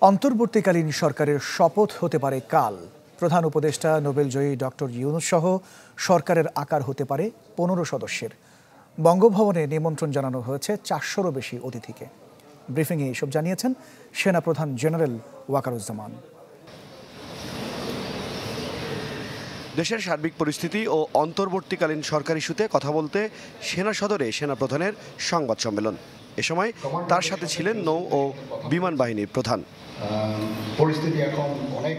অন্তর্বর্তীকালীন সরকারের শপথ হতে পারে কাল। প্রধান উপদেষ্টা নোবেলজয়ী ডক্টর ইউনূস সহ সরকারের আকার হতে পারে 15 সদস্যের। বঙ্গভবনে নিমন্ত্রণ জানানো হয়েছে 400-রও বেশি অতিথিকে। ব্রিফিংয়ে এসব জানিয়েছেন সেনাপ্রধান জেনারেল ওয়াকারুজ্জামান। দেশের সার্বিক পরিস্থিতি ও অন্তর্বর্তীকালীন সরকার ইস্যুতে কথা বলতে সেনা সদরে সেনাপ্রধানের সংবাদ সম্মেলন। এ সময় তার সাথে ছিলেন নৌ ও বিমান বাহিনীর প্রধান।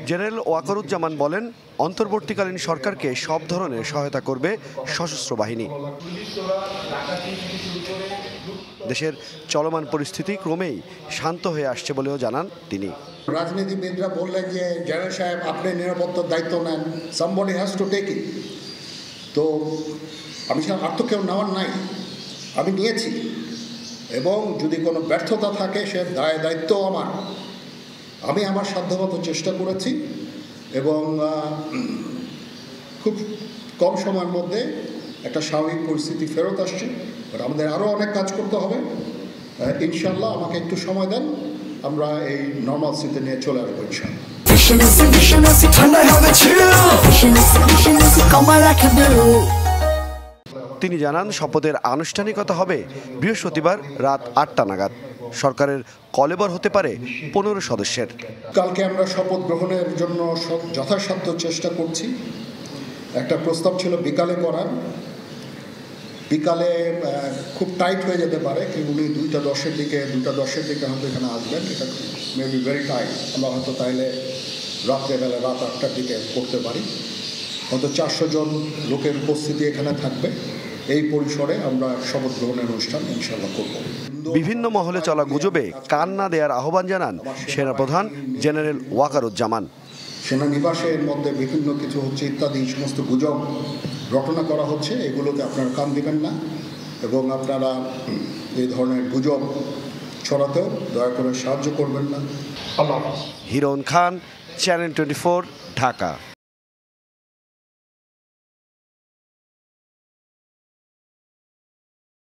জেনারেল ওয়াকারুজ্জামান বলেন, অন্তর্বর্তীকালীন সরকারকে সব ধরনের সহায়তা করবে সশস্ত্র বাহিনী। দেশের চলমান পরিস্থিতি ক্রমেই শান্ত হয়ে আসছে বলেও জানান তিনি। রাজনীতিবিদরা বললেন যে জেনারেল সাহেব আপনি নিরাপত্তার দায়িত্ব নেন, somebody has to take it. তো আমি আর তো কেউ নেওয়ার নাই, আমি নিয়েছি, এবং যদি কোনো ব্যর্থতা থাকে সে দায়িত্ব আমি আমার সাধ্যমতো চেষ্টা করেছি, এবং খুব কম সময়ের মধ্যে একটা স্বাভাবিক পরিস্থিতি ফেরত আসছে। বাট আমাদের আরও অনেক কাজ করতে হবে। ইনশাল্লাহ আমাকে একটু সময় দেন, আমরা এই নর্মালসিতে নিয়ে চলে আসবো ইনশাল্লাহ। তিনি জানান, শপথের আনুষ্ঠানিকতা হবে বৃহস্পতিবার রাত 8টা নাগাদ। সরকারের কলেবর হতে পারে 15 সদস্যের। কালকে আমরা শপথ গ্রহণের জন্য যথাসাধ্য চেষ্টা করছি। একটা প্রস্তাব ছিল বিকালে করার, বিকালে খুব টাইট হয়ে যেতে পারে, কি উনি 2:10 দিকে হয়তো এখানে আসবেন, এটা মেবি ভেরি টাইট। আমরা হয়তো তাইলে রাত্রেবেলা রাত 8টার দিকে করতে পারি। হয়তো 400 জন লোকের উপস্থিতি এখানে থাকবে। এই পরিসরে আমরা শপথ গ্রহণের অনুষ্ঠান ইনশাল্লাহ করব। বিভিন্ন মহলে চলা গুজবে কান না দেওয়ার আহ্বান জানান সেনাপ্রধান জেনারেল ওয়াকারুজ্জামান। সেনানিবাসের মধ্যে বিভিন্ন কিছু হচ্ছে ইত্যাদি সমস্ত গুজব রটনা করা হচ্ছে, এগুলোতে আপনারা কান দিবেন না, এবং আপনারা এই ধরনের গুজব ছড়াতেও দয়া করে সাহায্য করবেন না। হিরণ খান, চ্যানেল 24, ঢাকা।